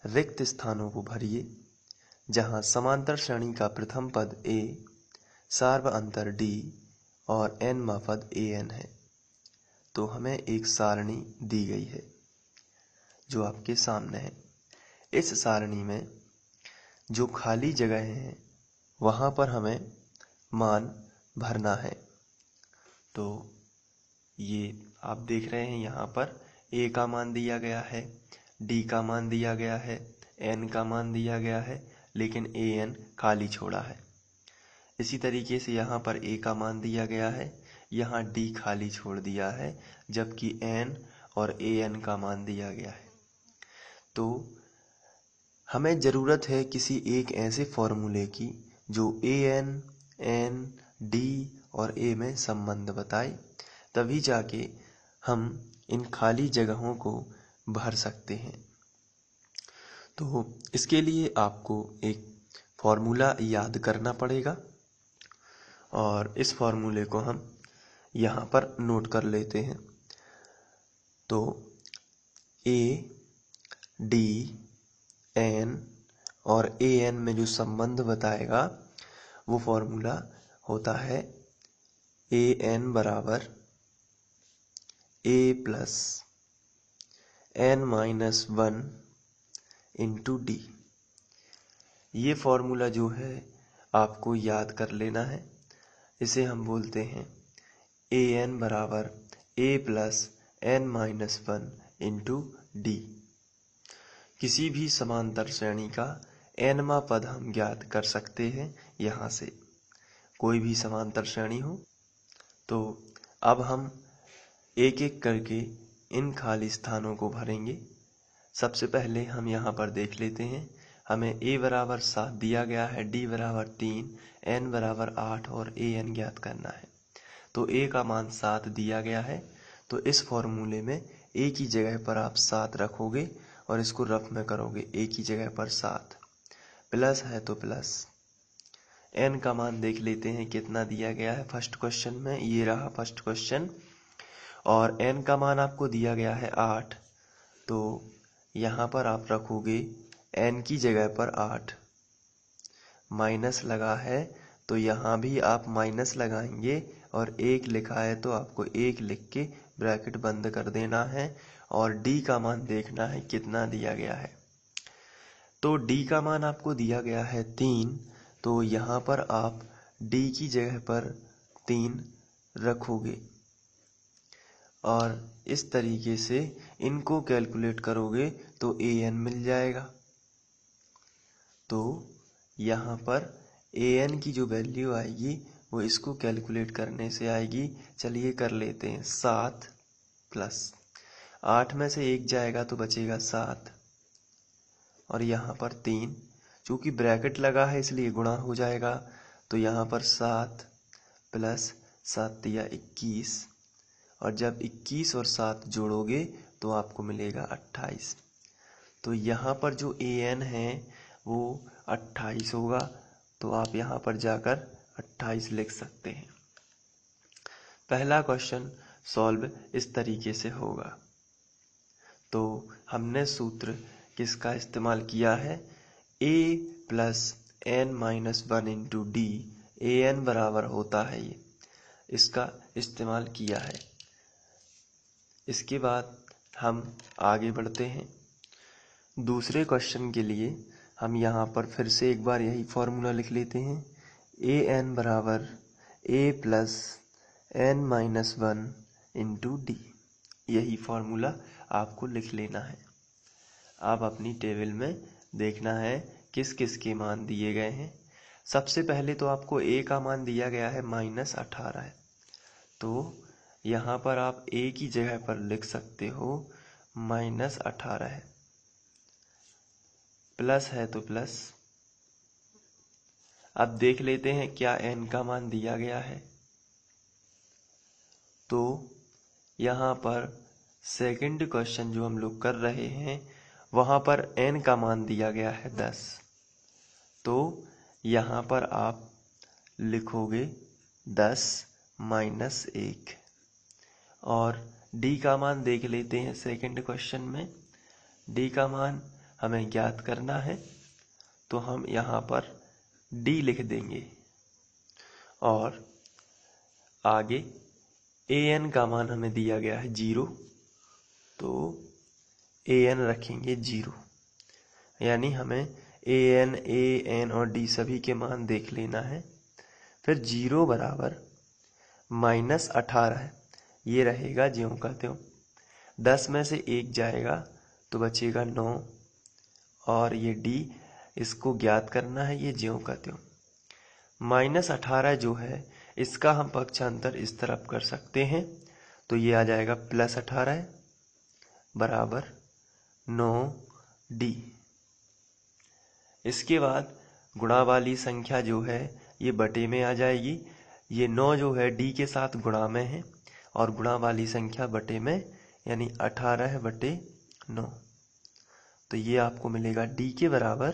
रिक्त स्थानों को भरिए जहाँ समांतर श्रेणी का प्रथम पद a, सार्व अंतर d और n पद an है। तो हमें एक सारणी दी गई है जो आपके सामने है। इस सारणी में जो खाली जगह हैं वहाँ पर हमें मान भरना है। तो ये आप देख रहे हैं, यहाँ पर a का मान दिया गया है, d का मान दिया गया है, n का मान दिया गया है, लेकिन an खाली छोड़ा है। इसी तरीके से यहाँ पर a का मान दिया गया है, यहाँ d खाली छोड़ दिया है, जबकि n और an का मान दिया गया है। तो हमें ज़रूरत है किसी एक ऐसे फॉर्मूले की जो an, n, d और a में संबंध बताए, तभी जाके हम इन खाली जगहों को भर सकते हैं। तो इसके लिए आपको एक फॉर्मूला याद करना पड़ेगा और इस फॉर्मूले को हम यहाँ पर नोट कर लेते हैं। तो a, d, n और an में जो संबंध बताएगा वो फॉर्मूला होता है an बराबर a plus n-1 into d। ये फॉर्मूला जो है आपको याद कर लेना है। इसे हम बोलते हैं an बराबर a plus n-1 into d। किसी भी समांतर श्रेणी का nवां पद हम ज्ञात कर सकते हैं यहाँ से, कोई भी समांतर श्रेणी हो। तो अब हम एक एक करके इन खाली स्थानों को भरेंगे। सबसे पहले हम यहाँ पर देख लेते हैं, हमें a बराबर 7 दिया गया है, d बराबर 3, n बराबर 8 और an ज्ञात करना है। तो a का मान 7 दिया गया है, तो इस फॉर्मूले में a की जगह पर आप 7 रखोगे और इसको रफ में करोगे। a की जगह पर 7 प्लस है तो प्लस। n का मान देख लेते हैं कितना दिया गया है फर्स्ट क्वेश्चन में, ये रहा फर्स्ट क्वेश्चन, और n का मान आपको दिया गया है 8। तो यहाँ पर आप रखोगे n की जगह पर 8, माइनस लगा है तो यहाँ भी आप माइनस लगाएंगे, और 1 लिखा है तो आपको 1 लिख के ब्रैकेट बंद कर देना है। और d का मान देखना है कितना दिया गया है। तो d का मान आपको दिया गया है 3, तो यहाँ पर आप d की जगह पर 3 रखोगे और इस तरीके से इनको कैलकुलेट करोगे तो an मिल जाएगा। तो यहाँ पर an की जो वैल्यू आएगी वो इसको कैलकुलेट करने से आएगी। चलिए कर लेते हैं, 7 प्लस 8 में से 1 जाएगा तो बचेगा 7, और यहाँ पर 3, चूँकि ब्रैकेट लगा है इसलिए गुणा हो जाएगा। तो यहाँ पर 7 प्लस 7 या 21, और जब 21 और 7 जोड़ोगे तो आपको मिलेगा 28। तो यहाँ पर जो an है वो 28 होगा, तो आप यहाँ पर जाकर 28 लिख सकते हैं। पहला क्वेश्चन सॉल्व इस तरीके से होगा। तो हमने सूत्र किसका इस्तेमाल किया है, a plus n-1 into d, an बराबर होता है ये, इसका इस्तेमाल किया है। इसके बाद हम आगे बढ़ते हैं दूसरे क्वेश्चन के लिए। हम यहाँ पर फिर से एक बार यही फॉर्मूला लिख लेते हैं, an बराबर a plus n-1 into d। यही फॉर्मूला आपको लिख लेना है। अब अपनी टेबल में देखना है किस किस के मान दिए गए हैं। सबसे पहले तो आपको a का मान दिया गया है -18 है, तो यहाँ पर आप a की जगह पर लिख सकते हो -18 है, प्लस है तो प्लस। अब देख लेते हैं क्या n का मान दिया गया है। तो यहाँ पर सेकंड क्वेश्चन जो हम लोग कर रहे हैं वहाँ पर n का मान दिया गया है 10। तो यहाँ पर आप लिखोगे 10 माइनस 1, और d का मान देख लेते हैं सेकंड क्वेश्चन में। d का मान हमें ज्ञात करना है, तो हम यहाँ पर d लिख देंगे और आगे an का मान हमें दिया गया है 0, तो an रखेंगे 0। यानी हमें an और d सभी के मान देख लेना है। फिर 0 बराबर -18 ये रहेगा ज्यों का त्यों। 10 में से 1 जाएगा तो बचेगा 9 और ये d इसको ज्ञात करना है, ये ज्यों का त्यों। -18 जो है इसका हम पक्षांतर इस तरफ कर सकते हैं, तो ये आ जाएगा +18 बराबर 9d। इसके बाद गुणा वाली संख्या जो है ये बटे में आ जाएगी। ये 9 जो है d के साथ गुणा में है और गुणा वाली संख्या बटे में, यानी 18/9। तो ये आपको मिलेगा d के बराबर,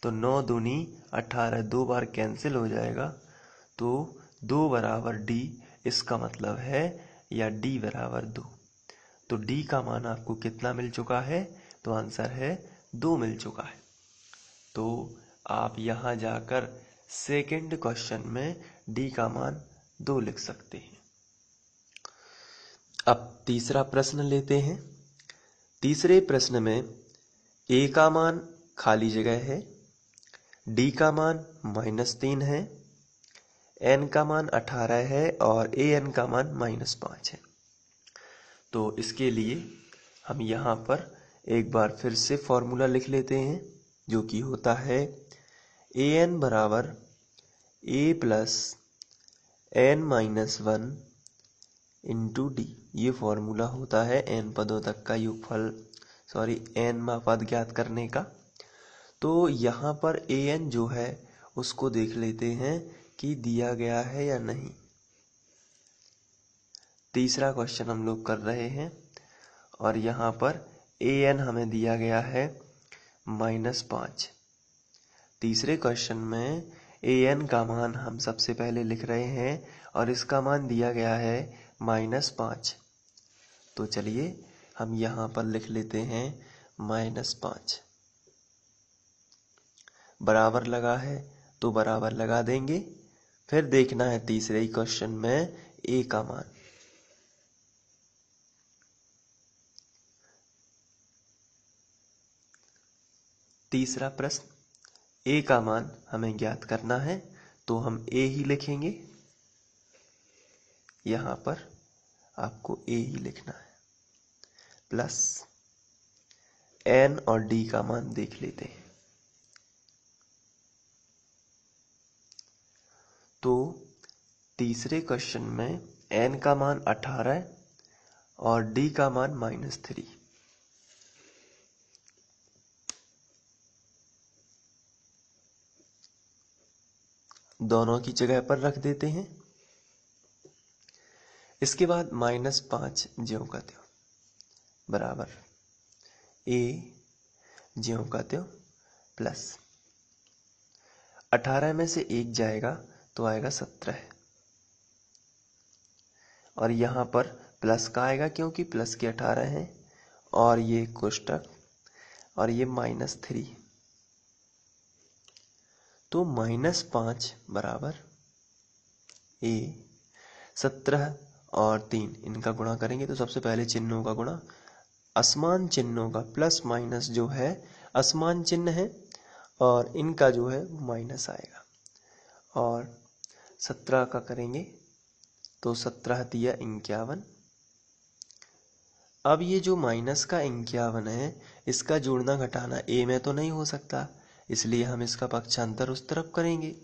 तो 9 दूनी 18, 2 बार कैंसिल हो जाएगा, तो 2 बराबर d इसका मतलब है, या d बराबर 2। तो d का मान आपको कितना मिल चुका है, तो आंसर है 2 मिल चुका है। तो आप यहाँ जाकर सेकंड क्वेश्चन में d का मान 2 लिख सकते हैं। अब तीसरा प्रश्न लेते हैं। तीसरे प्रश्न में a का मान खाली जगह है, d का मान -3 है, n का मान 18 है और an का मान -5 है। तो इसके लिए हम यहाँ पर एक बार फिर से फॉर्मूला लिख लेते हैं, जो कि होता है an बराबर a plus n-1 into d। ये फॉर्मूला होता है n पदों तक का योगफल, n पद ज्ञात करने का। तो यहाँ पर an जो है उसको देख लेते हैं कि दिया गया है या नहीं। तीसरा क्वेश्चन हम लोग कर रहे हैं और यहाँ पर an हमें दिया गया है -5। तीसरे क्वेश्चन में an का मान हम सबसे पहले लिख रहे हैं और इसका मान दिया गया है -5। तो चलिए हम यहाँ पर लिख लेते हैं -5। बराबर लगा है तो बराबर लगा देंगे। फिर देखना है तीसरे ही क्वेश्चन में a का मान। तीसरा प्रश्न, a का मान हमें ज्ञात करना है, तो हम a ही लिखेंगे। यहाँ पर आपको a ही लिखना है, प्लस n और d का मान देख लेते हैं। तो तीसरे क्वेश्चन में n का मान 18 और d का मान -3। दोनों की जगह पर रख देते हैं। इसके बाद -5 ज्यों का त्यों बराबर a ज्यों का त्यों प्लस 18 में से 1 जाएगा तो आएगा 17 और यहाँ पर प्लस का आएगा क्योंकि प्लस के 18 हैं और ये कोष्टक और ये -3। तो -5 बराबर a 17 और 3 इनका गुणा करेंगे तो सबसे पहले चिन्हों का गुणा, असमान चिन्हों का प्लस माइनस जो है असमान चिन्ह है और इनका जो है माइनस आएगा, और 17 का करेंगे तो 17 तिया 51। अब ये जो माइनस का 51 है इसका जोड़ना घटाना a में तो नहीं हो सकता, इसलिए हम इसका पक्षांतर उस तरफ करेंगे।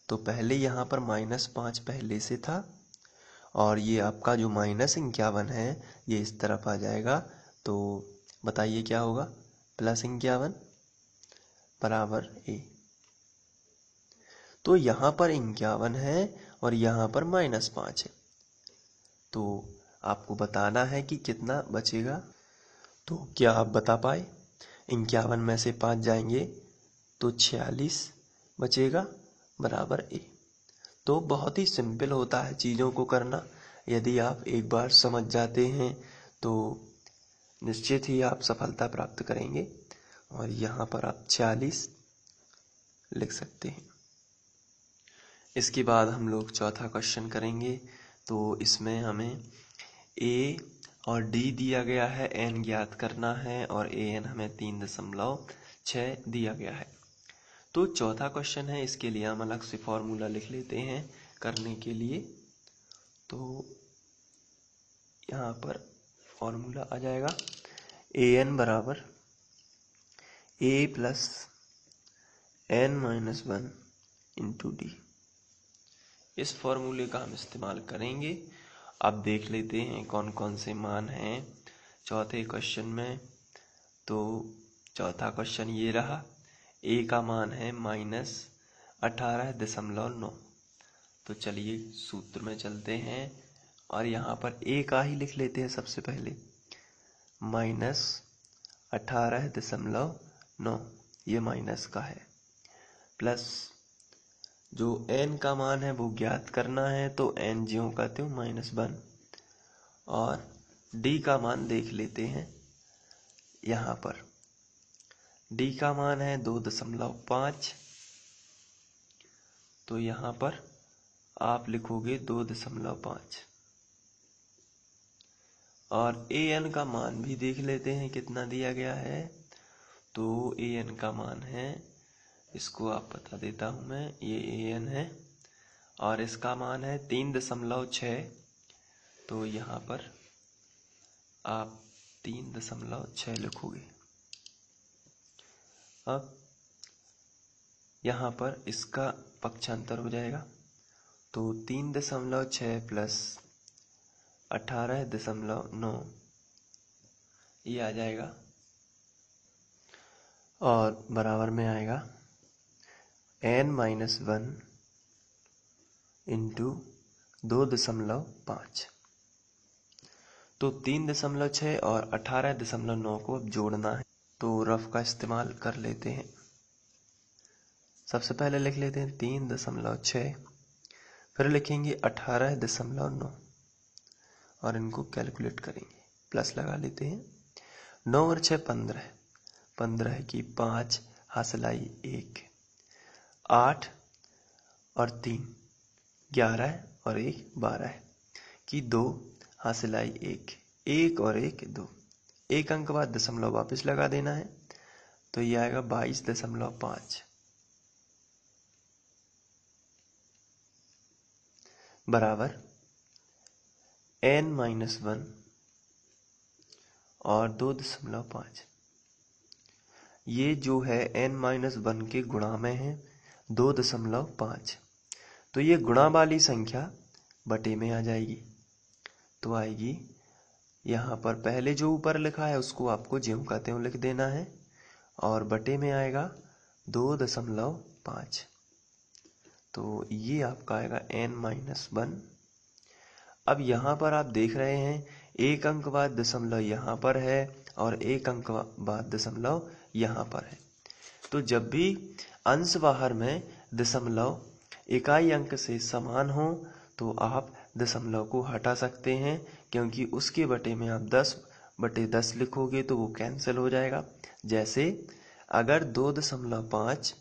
तो पहले यहाँ पर -5 पहले से था और ये आपका जो -51 है ये इस तरफ आ जाएगा। तो बताइए क्या होगा, +51 बराबर a। तो यहाँ पर 51 है और यहाँ पर -5 है, तो आपको बताना है कि कितना बचेगा। तो क्या आप बता पाए? 51 में से 5 जाएंगे तो 46 बचेगा बराबर a। तो बहुत ही सिंपल होता है चीज़ों को करना। यदि आप एक बार समझ जाते हैं तो निश्चित ही आप सफलता प्राप्त करेंगे। और यहाँ पर आप 46 लिख सकते हैं। इसके बाद हम लोग चौथा क्वेश्चन करेंगे। तो इसमें हमें ए और डी दिया गया है, एन ज्ञात करना है और ए एन हमें 3.6 दिया गया है। तो चौथा क्वेश्चन है, इसके लिए हम अलग से फॉर्मूला लिख लेते हैं करने के लिए। तो यहाँ पर फॉर्मूला आ जाएगा ए एन बराबर ए प्लस n-1 इंटू डी। इस फॉर्मूले का हम इस्तेमाल करेंगे। अब देख लेते हैं कौन कौन से मान हैं चौथे क्वेश्चन में। तो चौथा क्वेश्चन ये रहा, ए का मान है -18.9। तो चलिए सूत्र में चलते हैं और यहाँ पर ए का ही लिख लेते हैं सबसे पहले, -18.9, ये माइनस का है, प्लस जो n का मान है वो ज्ञात करना है, तो n ज्यों का त्यों -1, और d का मान देख लेते हैं। यहाँ पर d का मान है 2.5, तो यहाँ पर आप लिखोगे 2.5, और an का मान भी देख लेते हैं कितना दिया गया है। तो an का मान है, इसको आप बता देता हूं मैं, ये an है और इसका मान है 3.6। तो यहाँ पर आप 3.6 लिखोगे। अब यहाँ पर इसका पक्षांतर हो जाएगा, तो 3.6 प्लस 18.9 ये आ जाएगा, और बराबर में आएगा n-1 इंटू 2.5। तो 3.6 और 18.9 को अब जोड़ना है, तो रफ का इस्तेमाल कर लेते हैं। सबसे पहले लिख लेते हैं 3.6, फिर लिखेंगे 18.9 और इनको कैलकुलेट करेंगे, प्लस लगा लेते हैं। 9 और 6 15, 15 की 5 हासिलाई 1, 8 और 3 11 और 1 12 की 2 हासिलाई 1, 1 और 1 2, एक अंक बाद दशमलव वापस लगा देना है, तो ये आएगा 22.5 बराबर n-1 और 2.5। ये जो है n-1 के गुणा में है 2.5, तो ये गुणा वाली संख्या बटे में आ जाएगी। तो आएगी यहाँ पर पहले जो ऊपर लिखा है उसको आपको ज्यों का त्यों लिख देना है, और बटे में आएगा 2.5। तो ये आपका आएगा n-1। अब यहाँ पर आप देख रहे हैं एक अंक बाद दशमलव यहाँ पर है और एक अंक बाद दशमलव यहाँ पर है। तो जब भी अंश बाहर में दशमलव इकाई अंक से समान हो तो आप दशमलव को हटा सकते हैं, क्योंकि उसके बटे में आप 10/10 लिखोगे तो वो कैंसिल हो जाएगा। जैसे अगर 2.5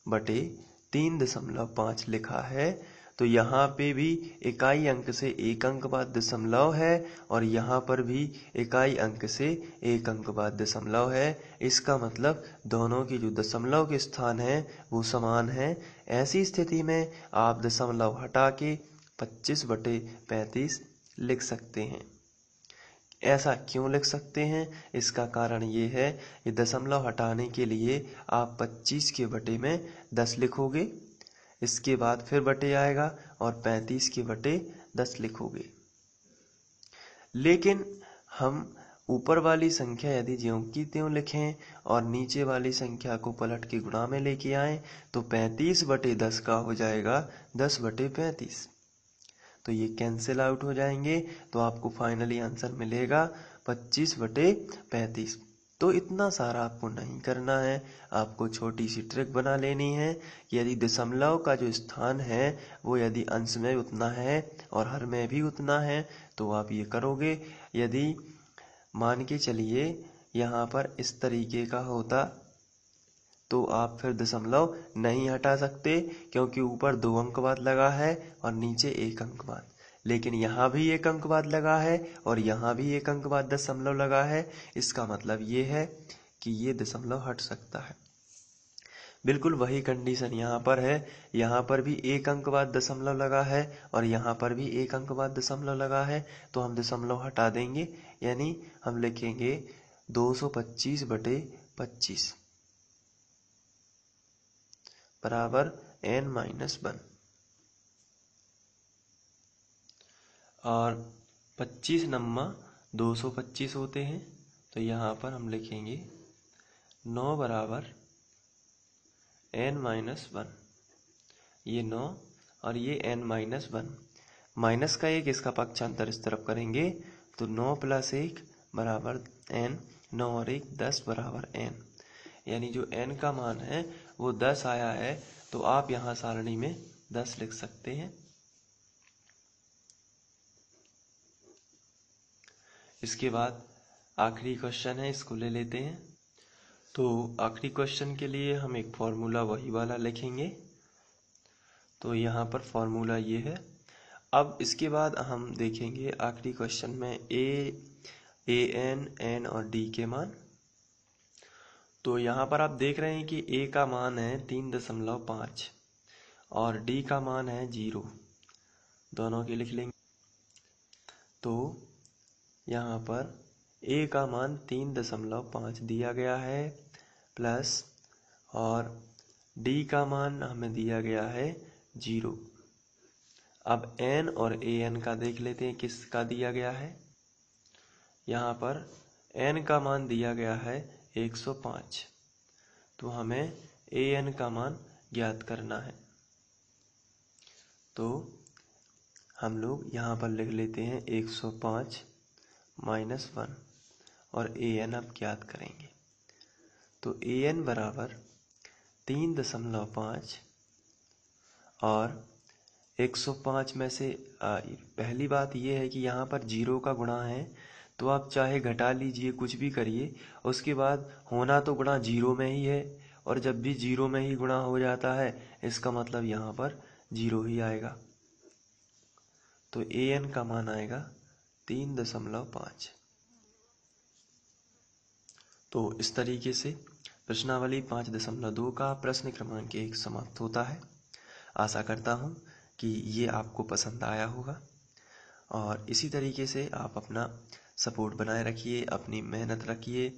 बटे 3.5 लिखा है तो यहाँ पे भी इकाई अंक से एक अंक बाद दशमलव है और यहाँ पर भी इकाई अंक से एक अंक बाद दशमलव है। इसका मतलब दोनों की जो दशमलव के स्थान है वो समान है। ऐसी स्थिति में आप दशमलव हटा के 25/35 लिख सकते हैं। ऐसा क्यों लिख सकते हैं? इसका कारण ये है कि दशमलव हटाने के लिए आप 25 के बटे में 10 लिखोगे, इसके बाद फिर बटे आएगा और 35 के बटे 10 लिखोगे। लेकिन हम ऊपर वाली संख्या यदि ज्यों की त्यों लिखें और नीचे वाली संख्या को पलट के गुणा में लेके आए तो 35/10 का हो जाएगा 10/35। तो ये कैंसिल आउट हो जाएंगे, तो आपको फाइनली आंसर मिलेगा 25/35। तो इतना सारा आपको नहीं करना है, आपको छोटी सी ट्रिक बना लेनी है कि यदि दशमलव का जो स्थान है वो यदि अंश में उतना है और हर में भी उतना है तो आप ये करोगे। यदि मान के चलिए यहाँ पर इस तरीके का होता तो आप फिर दशमलव नहीं हटा सकते, क्योंकि ऊपर 2 अंक बाद लगा है और नीचे 1 अंक बाद। लेकिन यहाँ भी 1 अंक बाद लगा है और यहाँ भी 1 अंक बाद दशमलव लगा है। इसका मतलब ये है कि ये दशमलव हट सकता है। बिल्कुल वही कंडीशन यहाँ पर है। यहाँ पर भी 1 अंक बाद दशमलव लगा है और यहाँ पर भी 1 अंक बाद दशमलव लगा है, तो हम दशमलव हटा देंगे। यानी हम लिखेंगे 225/25 बराबर n-1। और 25 नम्मा 225 होते हैं, तो यहाँ पर हम लिखेंगे 9 बराबर n-1। ये 9 और ये n-1। माइनस का 1 इसका पक्षांतर इस तरफ करेंगे तो 9 + 1 बराबर n। 9 और 1 10 बराबर n। यानी जो n का मान है वो 10 आया है, तो आप यहाँ सारणी में 10 लिख सकते हैं। इसके बाद आखिरी क्वेश्चन है, इसको ले लेते हैं। तो आखिरी क्वेश्चन के लिए हम एक फॉर्मूला वही वाला लिखेंगे। तो यहाँ पर फॉर्मूला ये है। अब इसके बाद हम देखेंगे आखिरी क्वेश्चन में an, n और d के मान। तो यहाँ पर आप देख रहे हैं कि a का मान है 3.5 और d का मान है 0। दोनों के लिख लेंगे। तो यहाँ पर a का मान 3.5 दिया गया है प्लस, और d का मान हमें दिया गया है 0। अब n और an का देख लेते हैं किसका दिया गया है। यहाँ पर n का मान दिया गया है 105, तो हमें an का मान ज्ञात करना है। तो हम लोग यहाँ पर लिख लेते हैं 105 - 1 और an अब ज्ञात करेंगे। तो an बराबर 3.5 और 105 में से पहली बात यह है कि यहाँ पर 0 का गुणा है, तो आप चाहे घटा लीजिए, कुछ भी करिए, उसके बाद होना तो गुणा 0 में ही है, और जब भी 0 में ही गुणा हो जाता है इसका मतलब यहाँ पर 0 ही आएगा। तो an का मान आएगा 3.5। तो इस तरीके से प्रश्नावली 5.2 का प्रश्न क्रमांक 1 समाप्त होता है। आशा करता हूँ कि ये आपको पसंद आया होगा, और इसी तरीके से आप अपना सपोर्ट बनाए रखिए, अपनी मेहनत रखिए।